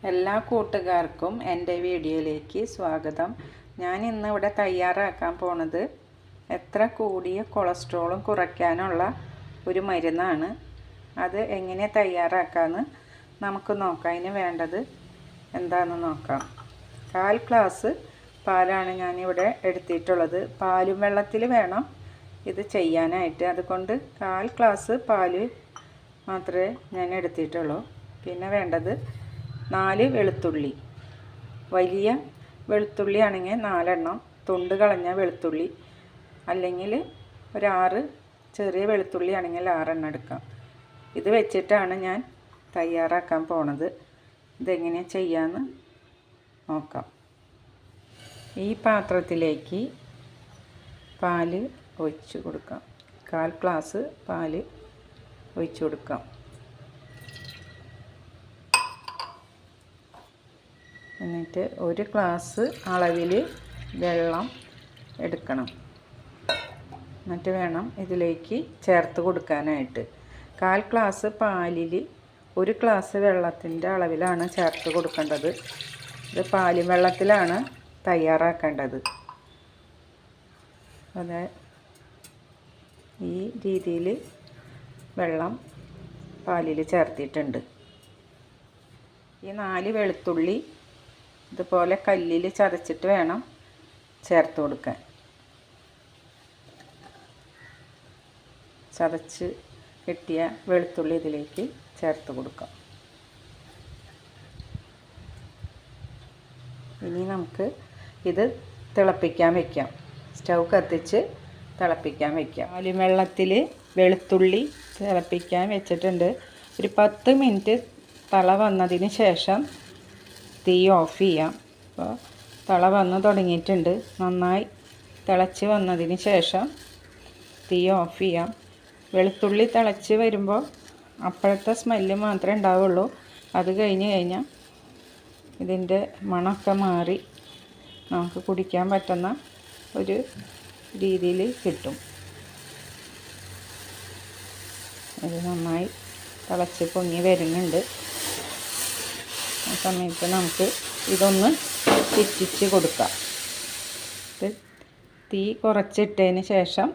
എല്ലാ കൂട്ടുകാർക്കും എൻ്റെ വീഡിയോയിലേക്ക് സ്വാഗതം. ഞാൻ ഇന്ന് ഇവിടെ തയ്യാറാക്കാൻ പോണത് എത്ര കൂടിയ കൊളസ്ട്രോളും കുറയ്ക്കാനുള്ള ഒരു മരുന്നാണ്. അത് എങ്ങനെ തയ്യാറാക്കാമെന്ന് നമുക്ക് നോക്കാം. അതിന് വേണ്ടത് എന്താണെന്ന് നോക്കാം. 1/4 ഗ്ലാസ് പാലാണ് ഞാനിവിടെ എടുത്തിട്ടുള്ളത്. പാലും വെള്ളത്തിൽ വേണം ഇത് ചെയ്യാനായിട്ട്. അതുകൊണ്ട് 1/4 ഗ്ലാസ് പാല് മാത്രമേ ഞാൻ എടുത്തിട്ടുള്ളൂ. പിന്നെ വേണ്ടത് 4 വെളുത്തുള്ളി. വലിയ വെളുത്തുള്ളി ആണെങ്കിൽ 4 എണ്ണം, തൊണ്ട് കളഞ്ഞ വെളുത്തുള്ളി അല്ലെങ്കിൽ ഒരു 6 ചെറിയ വെളുത്തുള്ളി ആണെങ്കിൽ 6 എണ്ണം എടുക്കാം. ഇത് വെച്ചിട്ടാണ് ഞാൻ തയ്യാറാക്കാൻ പോണത്. ഇതെങ്ങനെയാണ് ചെയ്യാമെന്ന് നോക്കാം. ഈ പാത്രത്തിലേക്ക് പാല് ഒഴിച്ച് കൊടുക്കാം. 1/4 ഗ്ലാസ് പാല് ഒഴിച്ച് കൊടുക്കാം. എന്നിട്ട് 1 ഗ്ലാസ് അളവിൽ വെള്ളം എടുക്കണം. എന്നിട്ട് വേണം ഇതിലേക്ക് ചേർത്ത് കൊടുക്കാനായിട്ട്. 1/4 ഗ്ലാസ് പാലിൽ 1 ഗ്ലാസ് വെള്ളത്തിൻ്റെ അളവിലാണ് ചേർത്ത് കൊടുക്കേണ്ടത്. ഇത് പാലും വെള്ളത്തിലാണ് തയ്യാറാക്കേണ്ടത്. അതെ, ഈ രീതിയിൽ വെള്ളം പാലിൽ ചേർത്തിട്ടുണ്ട്. ഈ 4 വെളുത്തുള്ളി ഇതുപോലെ കല്ലിൽ ചതച്ചിട്ട് വേണം ചേർത്ത് കൊടുക്കാൻ. ചതച്ച് കെട്ടിയ വെളുത്തുള്ളി ഇതിലേക്ക് ചേർത്ത് കൊടുക്കാം. ഇനി നമുക്ക് ഇത് തിളപ്പിക്കാൻ വയ്ക്കാം. സ്റ്റൗ കത്തിച്ച് തിളപ്പിക്കാൻ വയ്ക്കാം. പാലും വെള്ളത്തിൽ വെളുത്തുള്ളി തിളപ്പിക്കാൻ വെച്ചിട്ടുണ്ട്. ഒരു 10 മിനിറ്റ് തിള വന്നതിന് ശേഷം തീ ഓഫ് ചെയ്യാം. അപ്പോൾ തിള വന്ന് തുടങ്ങിയിട്ടുണ്ട്. നന്നായി തിളച്ച് വന്നതിന് ശേഷം തീ ഓഫ് ചെയ്യാം. വെളുത്തുള്ളി തിളച്ച് വരുമ്പോൾ അപ്പോഴത്തെ സ്മെല്ല് മാത്രമേ ഉണ്ടാവുള്ളൂ. അത് കഴിഞ്ഞ് കഴിഞ്ഞാൽ ഇതിൻ്റെ മണമൊക്കെ മാറി നമുക്ക് കുടിക്കാൻ പറ്റുന്ന ഒരു രീതിയിൽ കിട്ടും. ഇത് നന്നായി തിളച്ച് പൊങ്ങി വരുന്നുണ്ട്. ആ സമയത്ത് നമുക്ക് ഇതൊന്ന് തിരിച്ച് കൊടുക്കാം. ഇത് തീ കുറച്ചിട്ടതിന് ശേഷം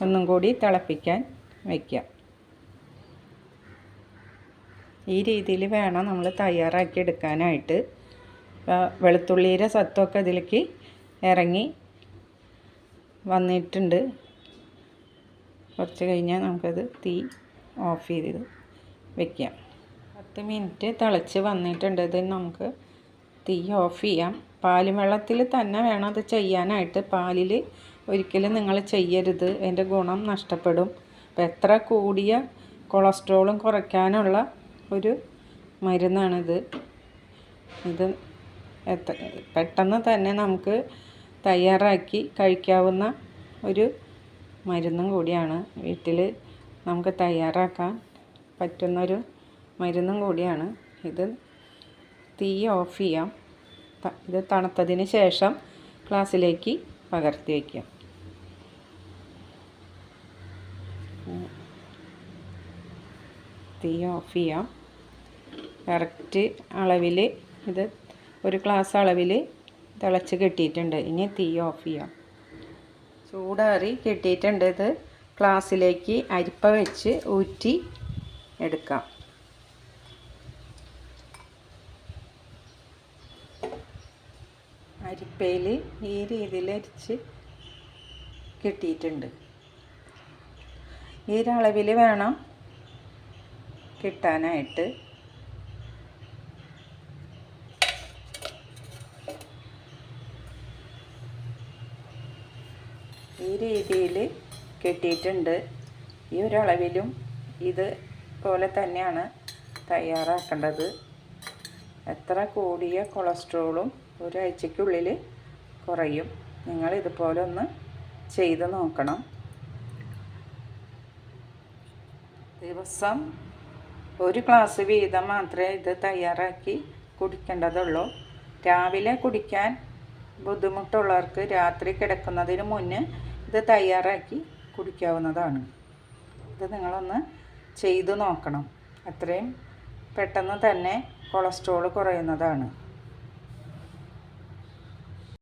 ഒന്നും കൂടി തിളപ്പിക്കാൻ വയ്ക്കാം. ഈ രീതിയിൽ വേണം നമ്മൾ തയ്യാറാക്കി എടുക്കാനായിട്ട്. വെളുത്തുള്ളിയുടെ സത്വമൊക്കെ ഇതിലേക്ക് ഇറങ്ങി വന്നിട്ടുണ്ട്. കുറച്ച് കഴിഞ്ഞാൽ നമുക്കത് തീ ഓഫ് ചെയ്ത് വയ്ക്കാം. 10 മിനിറ്റ് തിളച്ച് വന്നിട്ടുണ്ട്. ഇത് നമുക്ക് തീ ഓഫ് ചെയ്യാം. പാലും വെള്ളത്തിൽ തന്നെ വേണം അത് ചെയ്യാനായിട്ട്. പാലിൽ ഒരിക്കലും നിങ്ങൾ ചെയ്യരുത്, അതിൻ്റെ ഗുണം നഷ്ടപ്പെടും. അപ്പോൾ എത്ര കൂടിയ കൊളസ്ട്രോളും കുറയ്ക്കാനുള്ള ഒരു മരുന്നാണിത്. ഇത് പെട്ടെന്ന് തന്നെ നമുക്ക് തയ്യാറാക്കി കഴിക്കാവുന്ന ഒരു മരുന്നും കൂടിയാണ്. വീട്ടിൽ നമുക്ക് തയ്യാറാക്കാൻ പറ്റുന്നൊരു മരുന്നും കൂടിയാണ്. ഇത് തീ ഓഫ് ചെയ്യാം. ഇത് തണുത്തതിന് ശേഷം ഗ്ലാസ്സിലേക്ക് പകർത്തി വയ്ക്കാം. തീ ഓഫ് ചെയ്യാം. കറക്റ്റ് അളവിൽ ഇത് 1 ഗ്ലാസ് അളവിൽ തിളച്ച് കെട്ടിയിട്ടുണ്ട്. ഇനി തീ ഓഫ് ചെയ്യാം. ചൂടാറി കെട്ടിയിട്ടുണ്ട്. ഇത് ഗ്ലാസ്സിലേക്ക് അരിപ്പ വെച്ച് ഊറ്റി എടുക്കാം. അരിപ്പയിൽ ഈ രീതിയിൽ അരിച്ച് കിട്ടിയിട്ടുണ്ട്. ഈ ഒരളവിൽ വേണം കിട്ടാനായിട്ട്. ഈ രീതിയിൽ കിട്ടിയിട്ടുണ്ട്. ഈ ഒരളവിലും ഇതുപോലെ തന്നെയാണ് തയ്യാറാക്കേണ്ടത്. എത്ര കൂടിയ കൊളസ്ട്രോളും ഒരാഴ്ചയ്ക്കുള്ളിൽ കുറയും. നിങ്ങൾ ഇതുപോലെ ഒന്ന് ചെയ്ത് നോക്കണം. ദിവസം 1 ഗ്ലാസ് വീതം മാത്രമേ ഇത് തയ്യാറാക്കി കുടിക്കേണ്ടതുള്ളൂ. രാവിലെ കുടിക്കാൻ ബുദ്ധിമുട്ടുള്ളവർക്ക് രാത്രി കിടക്കുന്നതിന് മുന്നേ ഇത് തയ്യാറാക്കി കുടിക്കാവുന്നതാണ്. ഇത് നിങ്ങളൊന്ന് ചെയ്തു നോക്കണം. അത്രയും പെട്ടെന്ന് തന്നെ കൊളസ്ട്രോൾ കുറയുന്നതാണ്.